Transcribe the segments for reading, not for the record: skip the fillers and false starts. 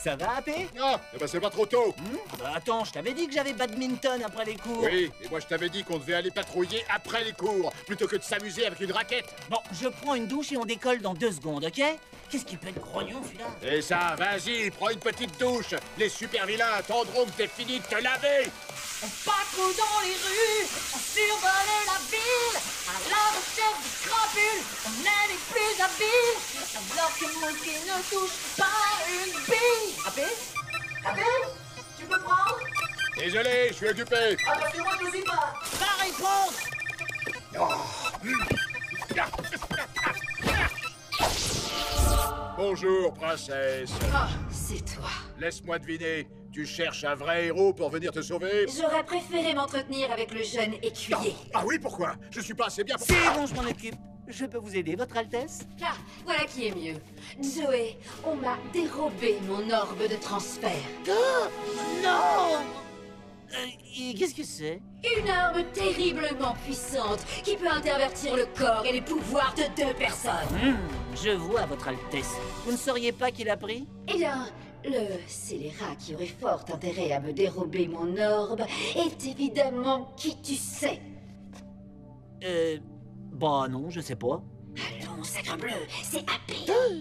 Ça va, AP? Ah, eh ben c'est pas trop tôt. Bah attends, je t'avais dit que j'avais badminton après les cours. Oui, et moi je t'avais dit qu'on devait aller patrouiller après les cours, plutôt que de s'amuser avec une raquette. Bon, je prends une douche et on décolle dans 2 secondes, ok? Qu'est-ce qu'il peut être grognon, celui-là? Et ça, vas-y, prends une petite douche. Les super vilains attendront que t'aies fini de te laver. On patrouille dans les rues, on survole la ville, à la recherche de scrapules, on est les plus habiles, alors que mon pied ne touche pas une bille. AP? AP? Tu peux prendre? Désolé, je suis occupé. Ah bah c'est moi que je sais pas. La réponse! Bonjour, princesse. Ah, c'est toi. Laisse-moi deviner. Tu cherches un vrai héros pour venir te sauver? J'aurais préféré m'entretenir avec le jeune écuyer. Ah oui, pourquoi? Je suis pas assez bien pour... C'est bon, je m'en occupe. Je peux vous aider, votre Altesse? Ah, voilà qui est mieux. Joey, on m'a dérobé mon orbe de transfert. Oh, non! Et qu'est-ce que c'est? Une arme terriblement puissante qui peut intervertir le corps et les pouvoirs de 2 personnes. Je vois, votre Altesse. Vous ne sauriez pas qui l'a pris? Eh bien, le scélérat qui aurait fort intérêt à me dérober mon orbe est évidemment qui tu sais. Bah non, je sais pas. Allons, sacre bleu, c'est AP.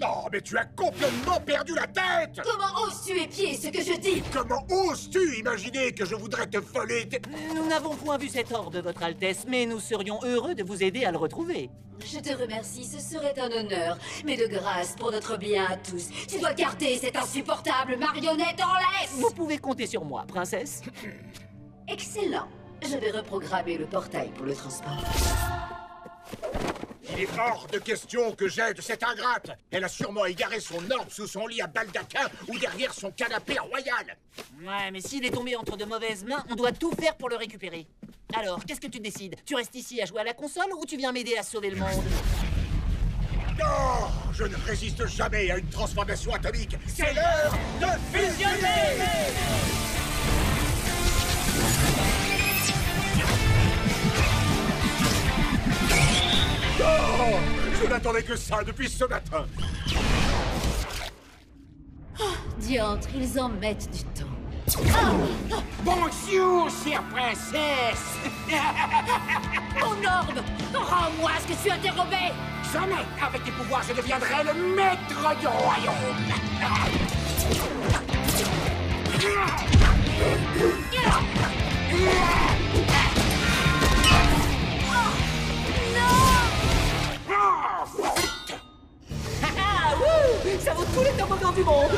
Non, mais tu as complètement perdu la tête! Comment oses-tu épier ce que je dis? Comment oses-tu imaginer que je voudrais te voler tes... Nous n'avons point vu cet orbe, votre Altesse, mais nous serions heureux de vous aider à le retrouver. Je te remercie, ce serait un honneur. Mais de grâce, pour notre bien à tous, tu dois garder cette insupportable marionnette en laisse. Vous pouvez compter sur moi, princesse. Excellent. Je vais reprogrammer le portail pour le transport. Il est hors de question que j'aide cette ingrate. Elle a sûrement égaré son orbe sous son lit à baldaquin ou derrière son canapé royal. Ouais, mais s'il est tombé entre de mauvaises mains, on doit tout faire pour le récupérer. Alors, qu'est-ce que tu décides? Tu restes ici à jouer à la console ou tu viens m'aider à sauver le monde? Non, je ne résiste jamais à une transformation atomique. C'est l'heure de fusionner! Oh, je n'attendais que ça depuis ce matin. Diantre, ils en mettent du temps. Bonjour, chère princesse. Mon orbe! Rends-moi ce que tu as dérobé! Jamais, avec tes pouvoirs, je deviendrai le maître du royaume. Ah, wouh! Ça vaut tous les toboggans du monde!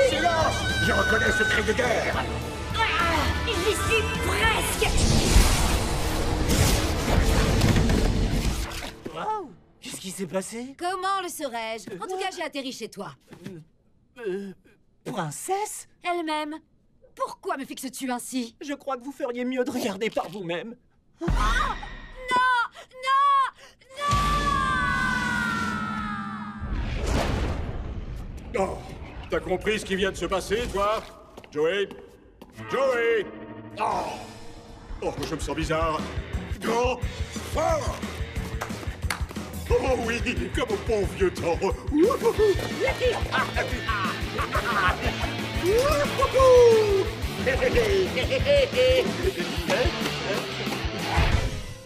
Silence! Je reconnais ce cri de guerre. J'y suis presque! Wow! Qu'est-ce qui s'est passé? Comment le saurais-je? En tout cas, j'ai atterri chez toi. Princesse? Elle-même. Pourquoi me fixes-tu ainsi? Je crois que vous feriez mieux de regarder par vous-même. Non! Non! Oh, t'as compris ce qui vient de se passer, toi? Joey? Joey! Oh, je me sens bizarre. Grand, fort! Oh oui, comme au bon vieux temps.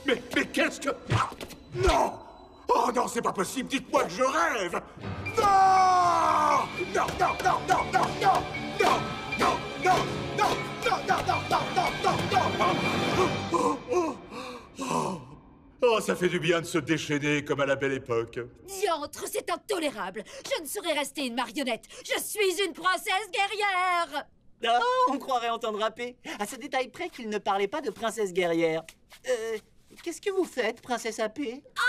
Mais qu'est-ce que... Non! Oh non, c'est pas possible, dites-moi que je rêve! Non! Non, non, non, non, non, non! Non! Non, non, non, non, non, non, non, non, non, non! Oh, oh, oh. Oh, ça fait du bien de se déchaîner comme à la belle époque. Diantre, c'est intolérable! Je ne saurais rester une marionnette! Je suis une princesse guerrière! Oh, on croirait entendre rapper. À ce détail près qu'il ne parlait pas de princesse guerrière. Qu'est-ce que vous faites, princesse AP? Ah!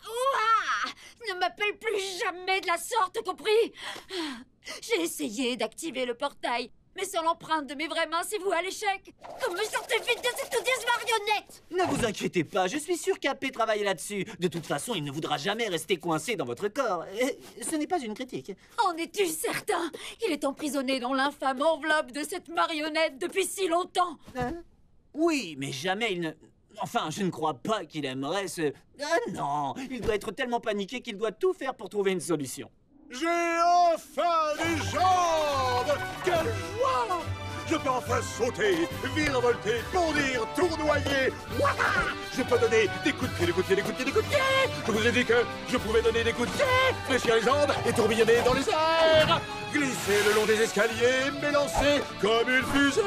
Ouah! Ne m'appelle plus jamais de la sorte, compris? J'ai essayé d'activer le portail, mais sans l'empreinte de mes vraies mains, c'est vous à l'échec! Comme me sortez vite de cette odieuse marionnette! Ne vous inquiétez pas, je suis sûr qu'AP travaille là-dessus. De toute façon, il ne voudra jamais rester coincé dans votre corps. Ce n'est pas une critique. En es-tu certain? Il est emprisonné dans l'infâme enveloppe de cette marionnette depuis si longtemps! Hein? Oui, mais jamais il ne... Enfin, je ne crois pas qu'il aimerait se... Ah non, il doit être tellement paniqué qu'il doit tout faire pour trouver une solution. J'ai enfin des jambes! Quelle joie! Je peux enfin sauter, virevolter, bondir, tournoyer. Ouah! Je peux donner des coups de pied, des coups de pied, des coups de pied, des coups de pied. Je vous ai dit que je pouvais donner des coups de pied, fléchir les jambes et tourbillonner dans les airs. Glisser le long des escaliers, m'élancer comme une fusée.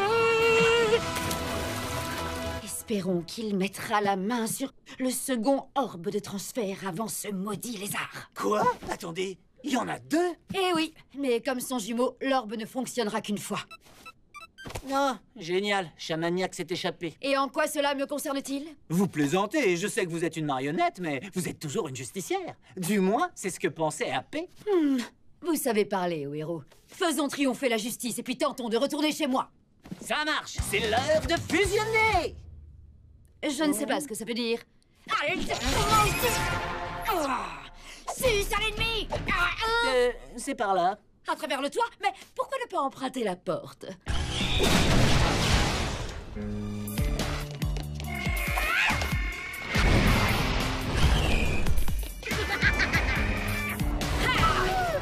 Espérons qu'il mettra la main sur le second orbe de transfert avant ce maudit lézard. Quoi? Attendez, il y en a deux? Eh oui, mais comme son jumeau, l'orbe ne fonctionnera qu'une fois. Non, génial, Chamaniac s'est échappé. Et en quoi cela me concerne-t-il? Vous plaisantez, je sais que vous êtes une marionnette, mais vous êtes toujours une justicière. Du moins, c'est ce que pensait AP. Vous savez parler, ô héros. Faisons triompher la justice et puis tentons de retourner chez moi. Ça marche, c'est l'heure de fusionner. Je ne sais pas ce que ça veut dire. Allez, suce à l'ennemi! C'est par là. À travers le toit? Mais pourquoi ne pas emprunter la porte?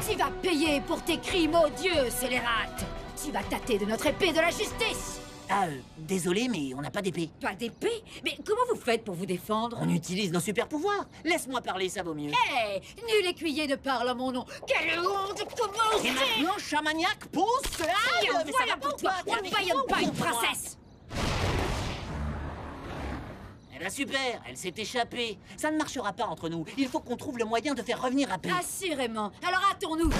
Tu vas payer pour tes crimes odieux, scélérate! Tu vas tâter de notre épée de la justice! Ah, désolé, mais on n'a pas d'épée. Pas d'épée? Mais comment vous faites pour vous défendre? On utilise nos super pouvoirs. Laisse-moi parler, ça vaut mieux. Hé! Nul écuyer ne parle en mon nom! Quelle honte! Comment Et maintenant, Chamaniac pose cela. Mais ça voilà va pour pour toi! toi. On ne baïonne pas une princesse! Eh ben super, elle s'est échappée. Ça ne marchera pas entre nous. Il faut qu'on trouve le moyen de faire revenir AP. Assurément. Alors hâtons-nous.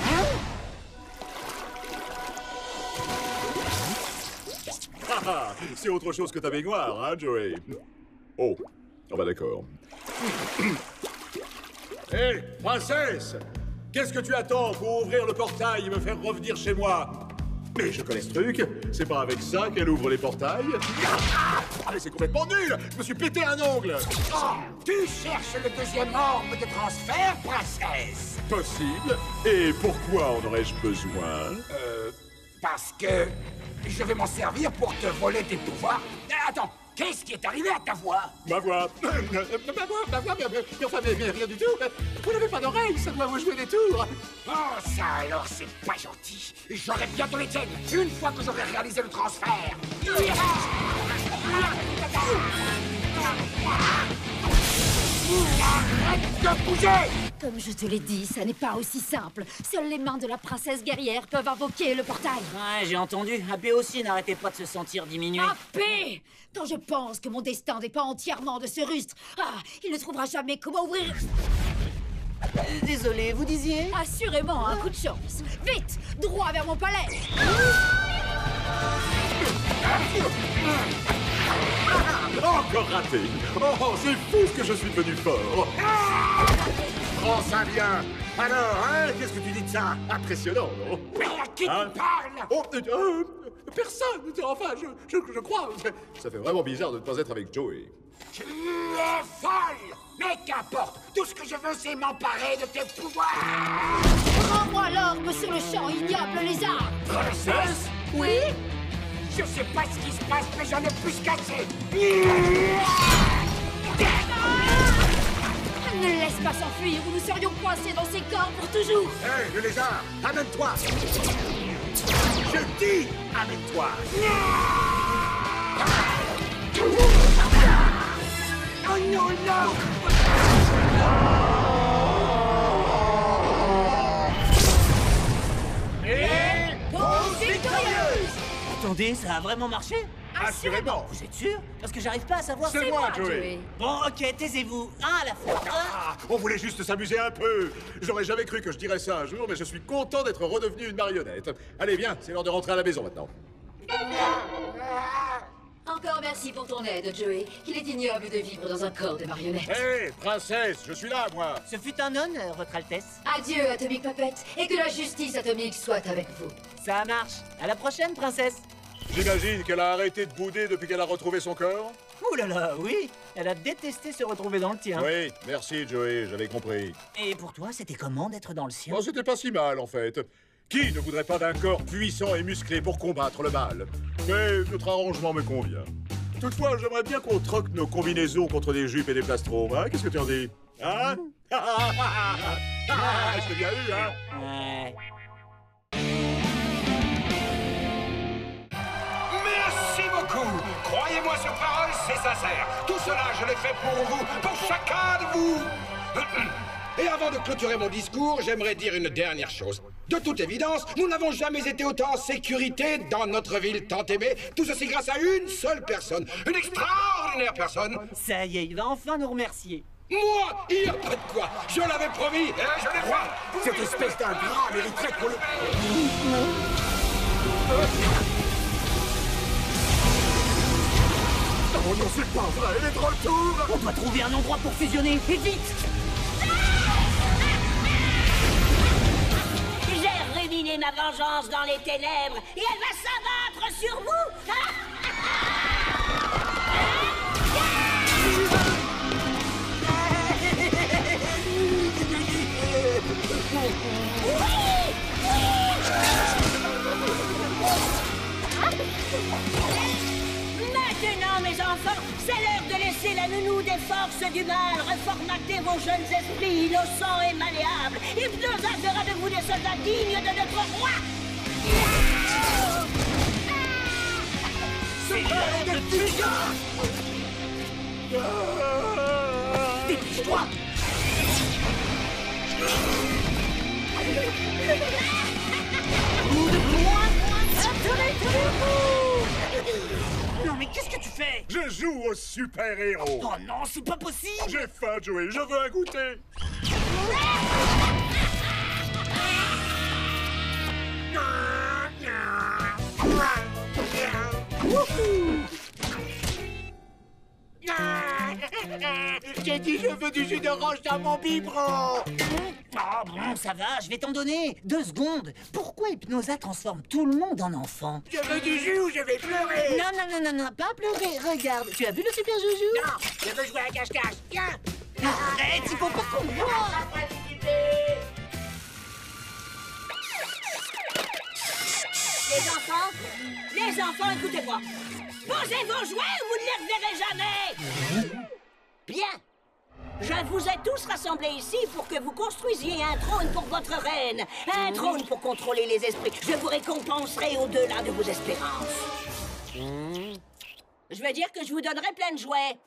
Ah, c'est autre chose que ta baignoire, hein, Joey? Oh, bah d'accord. Hé, princesse! Qu'est-ce que tu attends pour ouvrir le portail et me faire revenir chez moi? Mais je connais ce truc, c'est pas avec ça qu'elle ouvre les portails. Ah, mais c'est complètement nul! Je me suis pété un ongle! Oh, tu cherches le deuxième orbe de transfert, princesse? Possible. Et pourquoi en aurais-je besoin? Parce que je vais m'en servir pour te voler tes pouvoirs. Attends, qu'est-ce qui est arrivé à ta voix? Ma voix. Ma voix, mais enfin, mais rien du tout. Vous n'avez pas d'oreille, ça doit vous jouer des tours. Oh, ça alors, c'est pas gentil. J'aurai bientôt les tiennes, une fois que j'aurai réalisé le transfert. Arrête de bouger! Comme je te l'ai dit, ça n'est pas aussi simple. Seules les mains de la princesse guerrière peuvent invoquer le portail. Ouais, j'ai entendu. AP aussi n'arrêtait pas de se sentir diminué. Paix! Quand je pense que mon destin dépend entièrement de ce rustre, il ne trouvera jamais comment ouvrir... Désolé, vous disiez? Assurément, un coup de chance. Vite, droit vers mon palais. Encore raté. Oh, c'est fou ce que je suis devenu fort. Prends ça bien. Alors, hein, qu'est-ce que tu dis de ça? Impressionnant, non? Mais à qui tu parles? Oh, personne. Enfin, je crois. Ça fait vraiment bizarre de ne pas être avec Joey. Tu es folle! Mais qu'importe! Tout ce que je veux, c'est m'emparer de tes pouvoirs! Rends-moi l'orbe sur le champ, ignoble lézard. Princesse? Oui? Je sais pas ce qui se passe, mais j'en ai plus qu'assez! Ne le laisse pas s'enfuir ou nous serions coincés dans ses corps pour toujours. Hé, le lézard, amène-toi. Je dis, amène-toi. Oh non, non! Et Pause victorieuse. Attendez, ça a vraiment marché? assurément. Vous êtes sûr? Parce que j'arrive pas à savoir. C'est moi, Joey. Bon, ok, taisez-vous. Un à la fois. Ah, on voulait juste s'amuser un peu. J'aurais jamais cru que je dirais ça un jour, mais je suis content d'être redevenu une marionnette. Allez, viens, c'est l'heure de rentrer à la maison maintenant. Encore merci pour ton aide, Joey. Il est ignoble de vivre dans un corps de marionnette. Hé, princesse, je suis là, moi. Ce fut un honneur, Votre Altesse. Adieu, Atomic Puppet, et que la justice atomique soit avec vous. Ça marche. À la prochaine, princesse. J'imagine qu'elle a arrêté de bouder depuis qu'elle a retrouvé son corps. Ouh là là, oui. Elle a détesté se retrouver dans le tien. Oui, merci, Joey, j'avais compris. Et pour toi, c'était comment d'être dans le sien? Bon, c'était pas si mal, en fait. Qui ne voudrait pas d'un corps puissant et musclé pour combattre le mal? Mais notre arrangement me convient. Toutefois, j'aimerais bien qu'on troque nos combinaisons contre des jupes et des plastrons, hein? Qu'est-ce que tu en dis? Hein? Je t'ai bien eu, hein. Ouais. Merci beaucoup. Croyez-moi sur parole, c'est sincère. Tout cela, je l'ai fait pour vous, pour chacun de vous. Et avant de clôturer mon discours, j'aimerais dire une dernière chose. De toute évidence, nous n'avons jamais été autant en sécurité dans notre ville tant aimée. Tout ceci grâce à une seule personne. Une extraordinaire personne. Ça y est, il va enfin nous remercier. Moi, il n'y a pas de quoi. Je l'avais promis et je l'ai fait. Cette espèce d'ingrat mériterait qu'on le... Oh non, c'est pas vrai, elle est de retour. On doit trouver un endroit pour fusionner, et vite. J'ai ruminé ma vengeance dans les ténèbres et elle va s'abattre sur vous. Maintenant, mes enfants, c'est l'heure de laisser la nounou des forces du mal reformater vos jeunes esprits innocents et malléables. Hypnosa fera de vous des soldats dignes de notre roi. C'est l'heure de fusion. Dépêche-toi. Non mais qu'est-ce que tu fais? Je joue au super-héros. Oh non, c'est pas possible. J'ai faim, Joey, je veux un goûter. J'ai dit je veux du jus d'orange dans mon biberon. Ah bon, ça va, je vais t'en donner. 2 secondes. Pourquoi Hypnosa transforme tout le monde en enfant? Je veux du jus ou je vais pleurer. Non, non, non, non, non, pas pleurer. Regarde, tu as vu le super joujou? Non, je veux jouer à cache-cache. Tiens. Arrête, il faut pas qu'on voit. Les enfants, écoutez-moi. Posez vos jouets ou vous ne les reverrez jamais. Bien. Je vous ai tous rassemblés ici pour que vous construisiez un trône pour votre reine. Un trône pour contrôler les esprits. Je vous récompenserai au-delà de vos espérances. Je veux dire que je vous donnerai plein de jouets.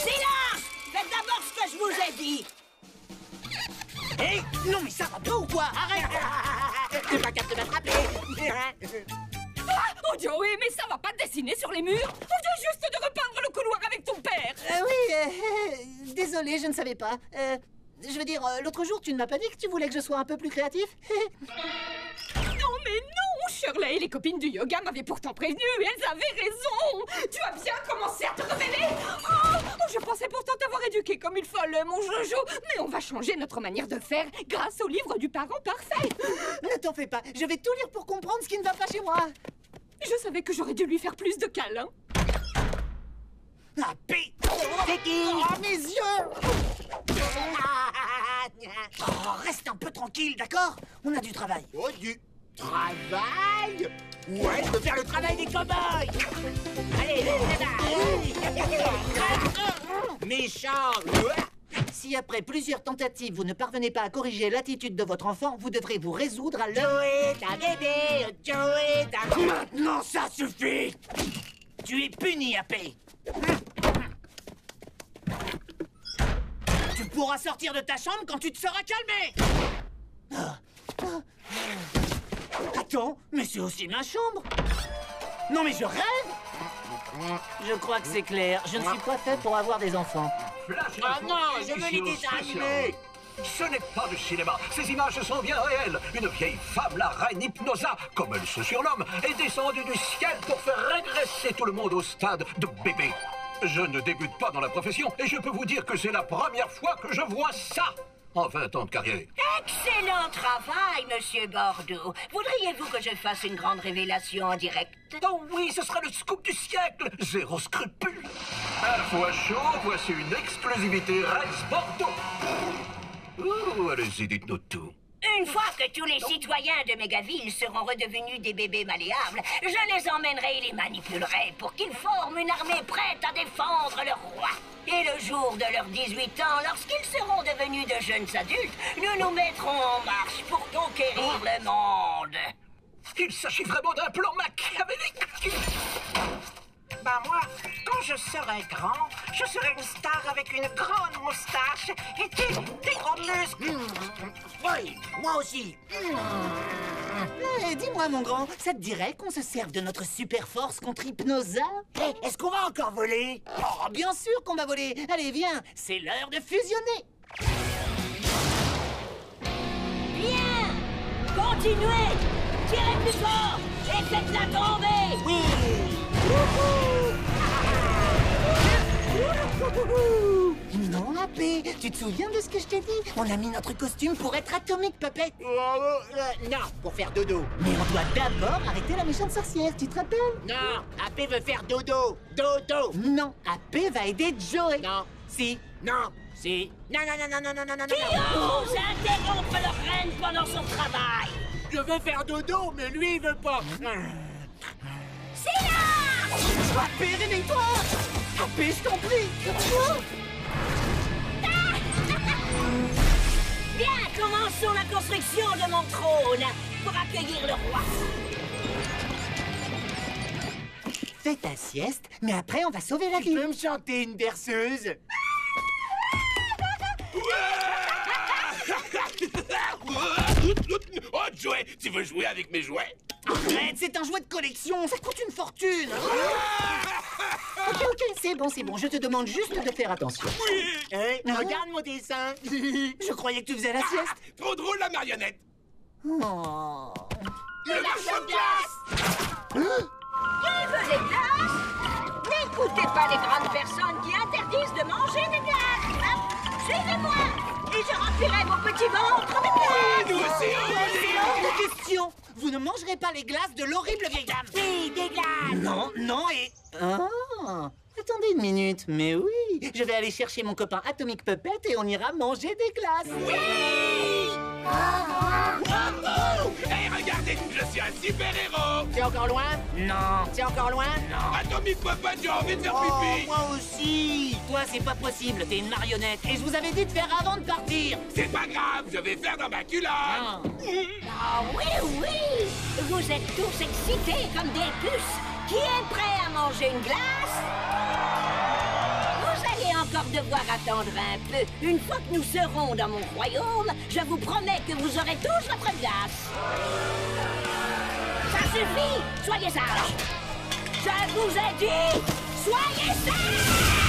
Silence! Faites d'abord ce que je vous ai dit. Hé, non mais ça va pas ou quoi? Arrête. T'es pas capable de m'attraper. Oh Joey, mais ça va pas dessiner sur les murs. On vient juste de repeindre le couloir avec ton père. Oui, désolé, je ne savais pas. Je veux dire, l'autre jour, tu ne m'as pas dit que tu voulais que je sois un peu plus créatif? Non mais non, Shirley, les copines du yoga m'avaient pourtant prévenu et elles avaient raison. Tu as bien commencé à te révéler. Oh, je pensais pourtant t'avoir éduqué comme il fallait, mon Jojo. Mais on va changer notre manière de faire grâce au livre du parent parfait. Ne t'en fais pas, je vais tout lire pour comprendre ce qui ne va pas chez moi. Je savais que j'aurais dû lui faire plus de câlins. Ah, pé! C'est qui? Oh, mes yeux! Oh, reste un peu tranquille, d'accord? On a du travail. Oh, du travail? Ouais, je veux faire le travail des cow-boys. Allez, Méchant. si après plusieurs tentatives, vous ne parvenez pas à corriger l'attitude de votre enfant, vous devrez vous résoudre à le... Joey, t'as bébé. Joey, t'as... Maintenant, ça suffit! Tu es puni, AP. Tu pourras sortir de ta chambre quand tu te seras calmé. Attends, mais c'est aussi ma chambre. Non, mais je rêve. Je crois que c'est clair. Je ne suis pas fait pour avoir des enfants. Ah non, je veux les dessins animés. Ce n'est pas du cinéma. Ces images sont bien réelles. Une vieille femme, la reine Hypnosa, comme elle se surnomme, est descendue du ciel pour faire régresser tout le monde au stade de bébé. Je ne débute pas dans la profession et je peux vous dire que c'est la première fois que je vois ça en 20 ans de carrière. Excellent travail, monsieur Bordeaux. Voudriez-vous que je fasse une grande révélation en direct? Oh oui, ce sera le scoop du siècle. Zéro scrupule. À fois chaud, voici une exclusivité Rex Bordeaux. Allez-y, dites-nous tout. Une fois que tous les citoyens de Mégaville seront redevenus des bébés malléables, je les emmènerai et les manipulerai pour qu'ils forment une armée prête à défendre le roi. Et le jour de leurs 18 ans, lorsqu'ils seront devenus de jeunes adultes, nous nous mettrons en marche pour conquérir le monde. Il s'agit vraiment d'un plan machiavélique. Ben moi, quand je serai grand, je serai une star avec une grande moustache et des gros muscles. Oui, moi aussi. Dis-moi, mon grand, ça te dirait qu'on se serve de notre super force contre Hypnosa? Est-ce qu'on va encore voler? Oh, bien sûr qu'on va voler. Allez, viens, c'est l'heure de fusionner. Bien! Continuez! Tirez plus fort! Et faites-la tomber! Oui. Non, AP, tu te souviens de ce que je t'ai dit? On a mis notre costume pour être Atomic Puppet. Non, pour faire dodo. Mais on doit d'abord arrêter la méchante sorcière, tu te rappelles? Non, AP veut faire dodo. Dodo. Non, AP va aider Joey. Non. Si. Non. Si. Non, non, non, non, non, non, non, non, Qui non. ose interrompre leur reine pendant son travail? Je veux faire dodo, mais lui, il veut pas. Silence! AP, réveille-toi! AP, je t'en prie! Bien, commençons la construction de mon trône pour accueillir le roi. Fais ta sieste, mais après on va sauver la Tu vie. peux me chanter une berceuse? Oh, Joey, tu veux jouer avec mes jouets? Arrête, c'est un jouet de collection, ça coûte une fortune. Ok, c'est bon, je te demande juste de faire attention. Hey, regarde mon dessin. Je croyais que tu faisais la sieste. Trop drôle, la marionnette. Oh. Le marchand de glace. Qui veut des glaces? N'écoutez pas les grandes personnes qui interdisent de manger des glaces. Suivez-moi et je remplirai vos petits ventres de glace. Nous aussi, C'est hors de question. Vous ne mangerez pas les glaces de l'horrible vieille dame. Oui, des glaces. Non, et... Ah, attendez une minute, mais oui. Je vais aller chercher mon copain Atomic Puppet et on ira manger des glaces. Hey, regardez, je suis un super-héros. C'est encore loin? Non. C'est encore loin? Atomic Puppet, j'ai envie de faire Oh, pipi. moi aussi. Toi, c'est pas possible, t'es une marionnette. Et je vous avais dit de faire avant de partir. C'est pas grave, je vais faire dans ma culotte. Ah. Ah oui, vous êtes tous excités comme des puces. Qui est prêt à manger une glace? Vous allez encore devoir attendre un peu. Une fois que nous serons dans mon royaume, je vous promets que vous aurez tous votre glace. Ça suffit! Soyez sages! Je vous ai dit, soyez sages!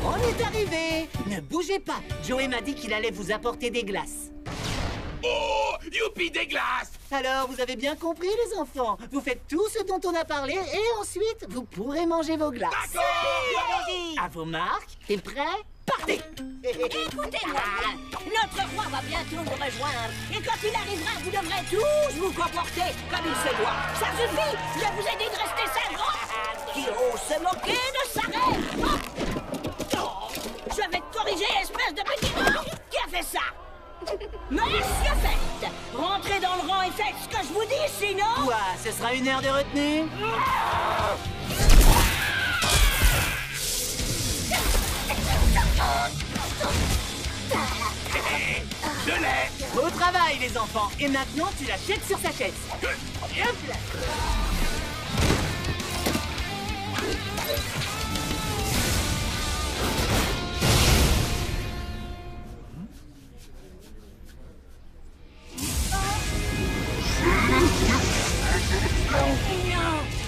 On est arrivé. Ne bougez pas. Joey m'a dit qu'il allait vous apporter des glaces. Oh, youpi, des glaces. Alors, vous avez bien compris, les enfants. Vous faites tout ce dont on a parlé et ensuite, vous pourrez manger vos glaces. Allons-y. À vos marques. T'es prêt? Partez! Écoutez-moi bien, notre roi va bientôt nous rejoindre. Et quand il arrivera, vous devrez tous vous comporter comme il se doit. Ça suffit, je vous ai dit de rester sage. Qui ose se moquer de sa reine? Oh, je vais te corriger, espèce de petit rat. Qui a fait ça? Monsieur Fett, rentrez dans le rang et faites ce que je vous dis, sinon... Quoi? Ce sera une heure de retenue? Je l'ai. Beau travail, les enfants. Et maintenant, tu la jettes sur sa chaise. Et hop là.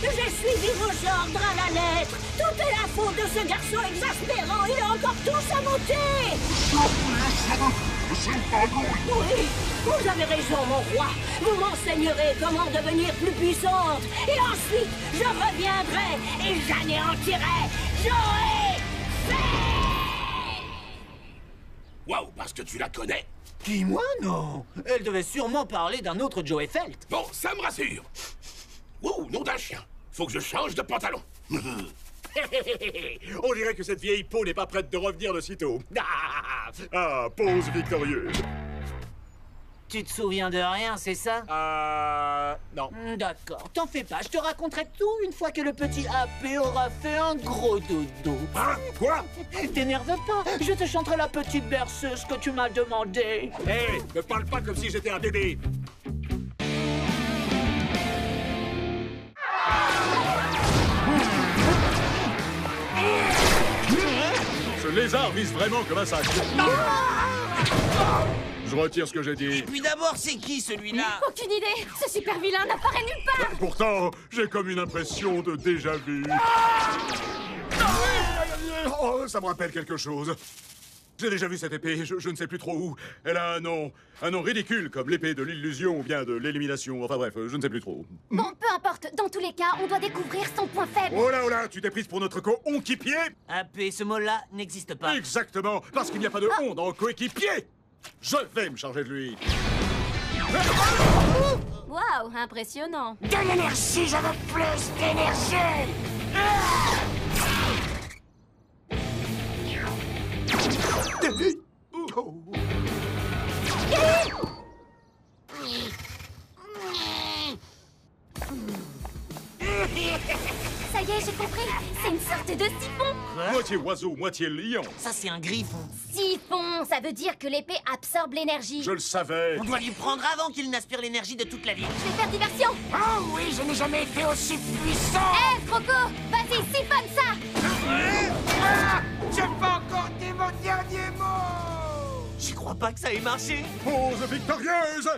Non, j'ai suivi vos ordres à la lettre. Tout est la faute de ce garçon exaspérant. Il a encore tout saboté. Oui, vous avez raison, mon roi. Vous m'enseignerez comment devenir plus puissante. Et ensuite, je reviendrai et j'anéantirai Joey Fett. Waouh, parce que tu la connais. Qui, moi? Non. Elle devait sûrement parler d'un autre Joey Felt. Bon, ça me rassure. Wow, nom d'un chien. Faut que je change de pantalon. On dirait que cette vieille peau n'est pas prête de revenir de sitôt. Ah, pause victorieuse. Tu te souviens de rien, c'est ça? Non. D'accord, t'en fais pas, je te raconterai tout une fois que le petit AP aura fait un gros dodo. Hein? Quoi? T'énerve pas, je te chanterai la petite berceuse que tu m'as demandé. Hé, ne parle pas comme si j'étais un bébé. Ce lézard vise vraiment comme un sac. Je retire ce que j'ai dit. Puis d'abord, c'est qui celui-là? Aucune idée. Ce super vilain n'apparaît nulle part. Pourtant, j'ai comme une impression de déjà-vu. Oh, ça me rappelle quelque chose. J'ai déjà vu cette épée, je ne sais plus trop où. Elle a un nom ridicule, comme l'épée de l'illusion ou bien de l'élimination. Enfin bref, je ne sais plus trop. Bon, peu importe. Dans tous les cas, on doit découvrir son point faible. Oh là, tu t'es prise pour notre co-onquipier? AP, ce mot-là n'existe pas. Exactement, parce qu'il n'y a pas de on dans coéquipier. Je vais me charger de lui. Waouh, impressionnant. De l'énergie, je veux plus d'énergie. Ça y est, j'ai compris. C'est une sorte de siphon. Moitié oiseau, moitié lion. Ça, c'est un griffon. Siphon, ça veut dire que l'épée absorbe l'énergie. Je le savais. On doit lui prendre avant qu'il n'aspire l'énergie de toute la ville. Je vais faire diversion. Oh oui, je n'ai jamais été aussi puissant. Hé, Croco, vas-y, siphonne ça. J'ai pas encore dit mon dernier mot. J'y crois pas que ça ait marché. Pause victorieuse.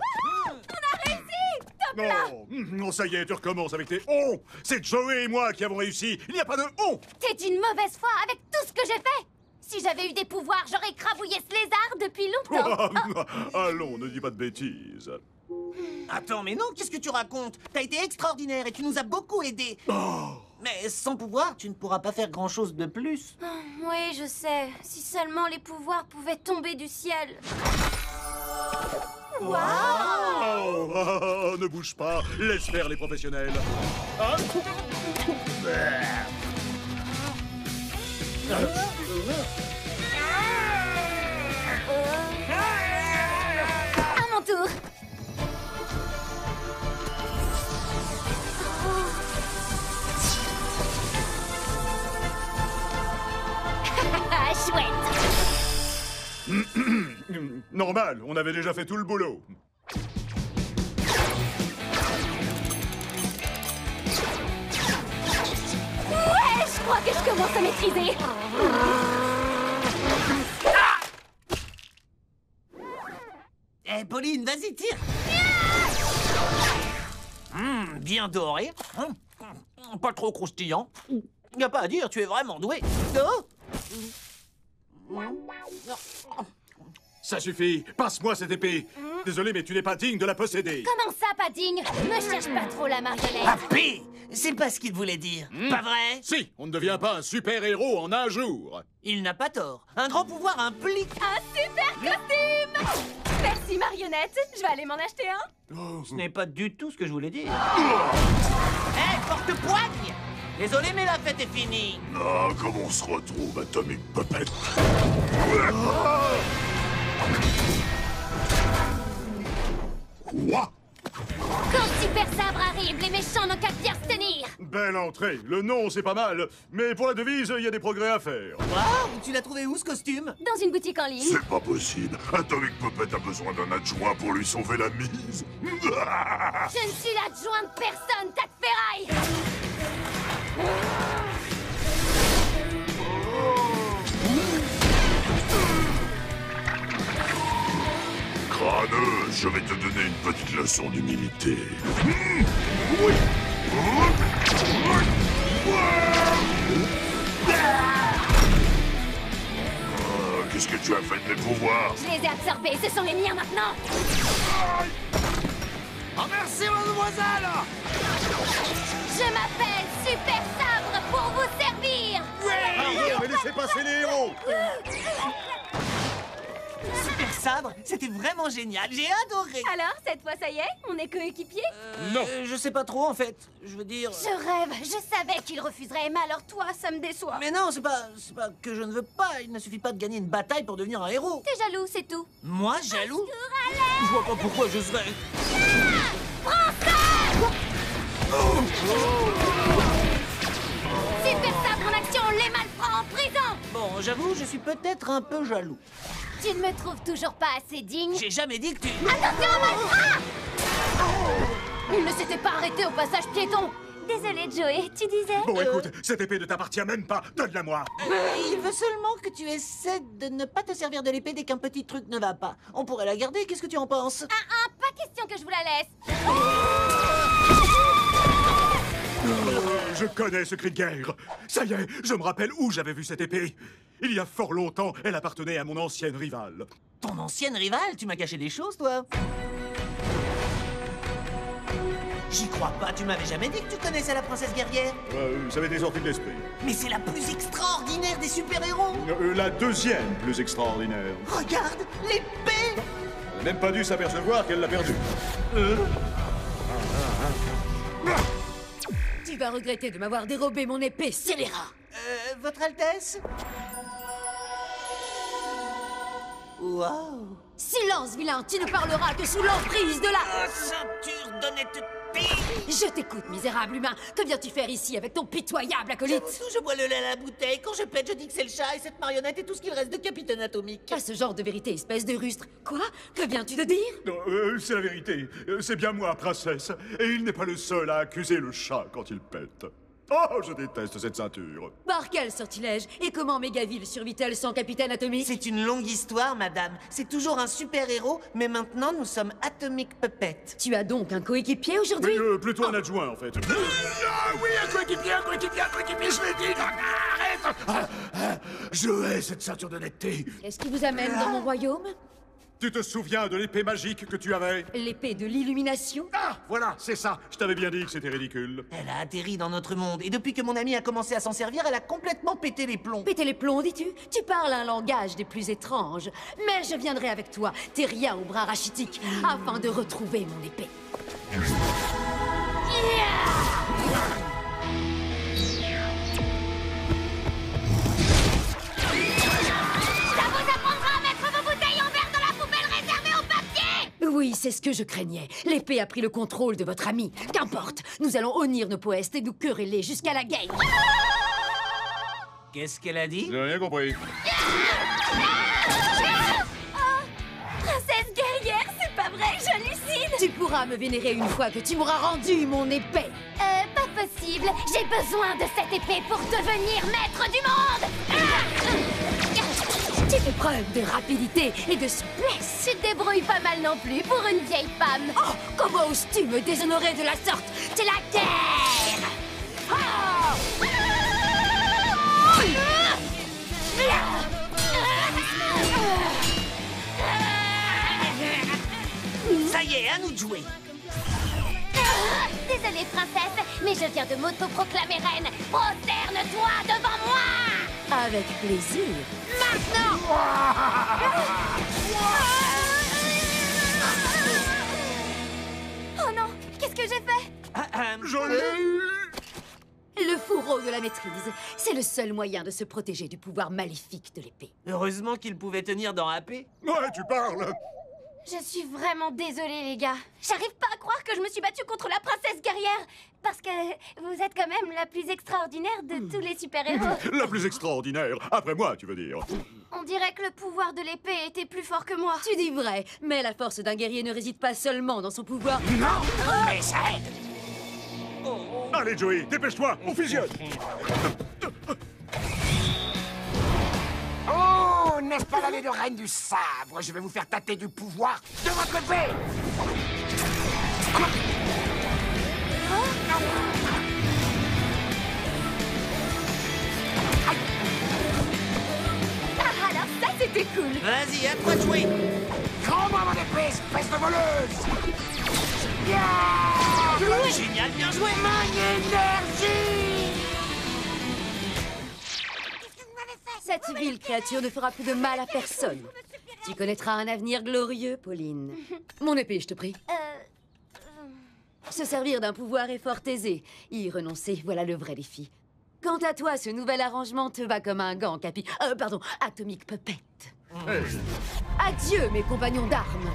On a réussi. Top là. Non, ça y est, tu recommences avec tes on. C'est Joey et moi qui avons réussi. Il n'y a pas de on. T'es d'une mauvaise foi avec tout ce que j'ai fait. Si j'avais eu des pouvoirs, j'aurais écrabouillé ce lézard depuis longtemps. Allons, ne dis pas de bêtises. Attends, mais non, qu'est-ce que tu racontes? T'as été extraordinaire et tu nous as beaucoup aidés. Mais sans pouvoir, tu ne pourras pas faire grand-chose de plus. Oui, je sais. Si seulement les pouvoirs pouvaient tomber du ciel. Waouh! Oh, ne bouge pas, laisse faire les professionnels. Ah. À mon tour. Chouette. Normal, on avait déjà fait tout le boulot. Ouais, je crois que je commence à maîtriser. Eh, Pauline, vas-y, tire. Bien doré. Pas trop croustillant. Y a pas à dire, tu es vraiment doué. Oh. Ça suffit, passe-moi cette épée. Désolé, mais tu n'es pas digne de la posséder. Comment ça, pas digne? Me cherche pas trop la marionnette. AP, c'est pas ce qu'il voulait dire. Pas vrai? Si, on ne devient pas un super-héros en un jour. Il n'a pas tort. Un grand pouvoir implique... Un super costume. Merci, marionnette. Je vais aller m'en acheter un. Ce n'est pas du tout ce que je voulais dire. Hé, porte-poigne! Désolé, mais la fête est finie. Ah, comment on se retrouve, Atomic Puppet? Quoi? Quand Super Sabre arrive, les méchants n'ont qu'à bien se tenir. Belle entrée. Le nom, c'est pas mal. Mais pour la devise, il y a des progrès à faire. Waouh, tu l'as trouvé où, ce costume? Dans une boutique en ligne. C'est pas possible. Atomic Puppet a besoin d'un adjoint pour lui sauver la mise. Je ne suis l'adjoint de personne, tas de ferraille. Crâneux, je vais te donner une petite leçon d'humilité. Oui. Qu'est-ce que tu as fait de mes pouvoirs? Je les ai absorbés, ce sont les miens maintenant. Oh, merci, mademoiselle! Je m'appelle Super Sabre pour vous servir. Mais laissez passer les héros. Super Sabre, c'était vraiment génial, j'ai adoré. Alors, cette fois, ça y est, on est coéquipiers? Non. Je sais pas trop en fait, je veux dire... Je rêve, je savais qu'il refuserait, mais alors toi, ça me déçoit. Mais non, c'est pas que je ne veux pas, il ne suffit pas de gagner une bataille pour devenir un héros. T'es jaloux, c'est tout. Moi, jaloux? Je vois pas pourquoi je serais... Super Sabre en action, les malfrats en prison! Bon, j'avoue, je suis peut-être un peu jaloux. Tu ne me trouves toujours pas assez digne? J'ai jamais dit que tu... Attention aux malfrats! Il ne s'était pas arrêté au passage piéton. Désolée, Joey, tu disais? Bon, écoute, cette épée ne t'appartient même pas. Donne-la-moi. Il veut seulement que tu essaies de ne pas te servir de l'épée dès qu'un petit truc ne va pas. On pourrait la garder, qu'est-ce que tu en penses? Pas question que je vous la laisse. Je connais ce cri de guerre. Ça y est, je me rappelle où j'avais vu cette épée. Il y a fort longtemps, elle appartenait à mon ancienne rivale. Ton ancienne rivale? Tu m'as caché des choses, toi? J'y crois pas, tu m'avais jamais dit que tu connaissais la princesse guerrière? Ça m'était sorti de l'esprit. Mais c'est la plus extraordinaire des super-héros! La deuxième plus extraordinaire. Regarde, l'épée! Elle n'a même pas dû s'apercevoir qu'elle l'a perdue. Tu vas regretter de m'avoir dérobé mon épée, scélérat. Votre Altesse? Waouh! Silence, vilain, tu ne parleras que sous l'emprise de la... Ceinture d'honnêteté! Je t'écoute, misérable humain. Que viens-tu faire ici avec ton pitoyable acolyte? Je bois le lait à la bouteille. Quand je pète, je dis que c'est le chat et cette marionnette est tout ce qu'il reste de Capitaine Atomique. Pas ce genre de vérité, espèce de rustre. Quoi? Que viens-tu de dire? Non, c'est la vérité. C'est bien moi, princesse. Et il n'est pas le seul à accuser le chat quand il pète. Oh, je déteste cette ceinture. Par quel sortilège? Et comment Mégaville survit-elle sans Capitaine Atomique? C'est une longue histoire, madame. C'est toujours un super-héros, mais maintenant nous sommes Atomic Puppet. Tu as donc un coéquipier aujourd'hui? Plutôt un adjoint, en fait. Ah oui, un coéquipier, je l'ai dit. Arrête. Je hais cette ceinture d'honnêteté. Qu'est-ce qui vous amène dans mon royaume? Tu te souviens de l'épée magique que tu avais? L'épée de l'illumination? Ah, voilà, c'est ça. Je t'avais bien dit que c'était ridicule. Elle a atterri dans notre monde, et depuis que mon amie a commencé à s'en servir, elle a complètement pété les plombs. Péter les plombs, dis-tu? Tu parles un langage des plus étranges. Mais je viendrai avec toi, terrien au bras rachitique, afin de retrouver mon épée. Oui, c'est ce que je craignais. L'épée a pris le contrôle de votre ami. Qu'importe, nous allons honnir nos poètes et nous quereller jusqu'à la game. Qu'est-ce qu'elle a dit? J'ai rien compris. Princesse guerrière, c'est pas vrai, j'hallucine. Tu pourras me vénérer une fois que tu m'auras rendu mon épée. Pas possible. J'ai besoin de cette épée pour devenir maître du monde. Tu fais preuve de rapidité et de souplesse. Tu te débrouilles pas mal non plus pour une vieille femme. Oh, comment oses-tu me déshonorer de la sorte? C'est la guerre. Ça y est, à nous de jouer. Désolée, princesse, mais je viens de m'auto-proclamer reine. Prosterne-toi devant moi. Avec plaisir. Maintenant. Oh non, qu'est-ce que j'ai fait? Je l'ai eu. Le fourreau de la maîtrise. C'est le seul moyen de se protéger du pouvoir maléfique de l'épée. Heureusement qu'il pouvait tenir dans AP. Ouais, tu parles. Je suis vraiment désolée, les gars. J'arrive pas à croire que je me suis battue contre la princesse guerrière. Parce que vous êtes quand même la plus extraordinaire de tous les super-héros. La plus extraordinaire. Après moi, tu veux dire. On dirait que le pouvoir de l'épée était plus fort que moi. Tu dis vrai, mais la force d'un guerrier ne réside pas seulement dans son pouvoir. Non, mais ça aide. Allez, Joey, dépêche-toi, on fusionne. Oh, n'est-ce pas l'allée de reine du sabre? Je vais vous faire tâter du pouvoir de votre épée. Ah, alors ça, c'était cool. Vas-y, à toi de jouer. Rends-moi mon épée, espèce de voleuse. Génial, bien joué. Mon énergie. Cette vile créature ne fera plus de mal à personne. Tu connaîtras un avenir glorieux, Pauline. Mon épée, je te prie. Se servir d'un pouvoir est fort aisé. Y renoncer, voilà le vrai défi. Quant à toi, ce nouvel arrangement te va comme un gant, Capi... pardon, Atomic Puppet. Adieu, mes compagnons d'armes.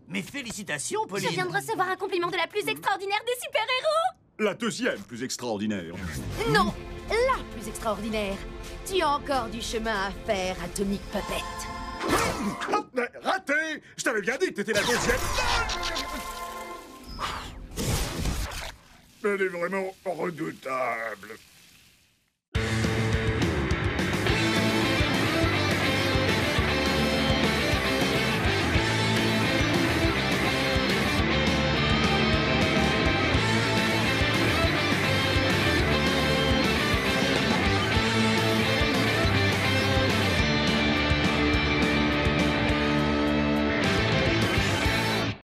Mes félicitations, Pauline. Je viens de recevoir un compliment de la plus extraordinaire des super-héros. La deuxième plus extraordinaire. Non, la plus extraordinaire. Tu as encore du chemin à faire, Atomic Puppet. Oh, raté! Je t'avais bien dit que t'étais la deuxième. Elle est vraiment redoutable.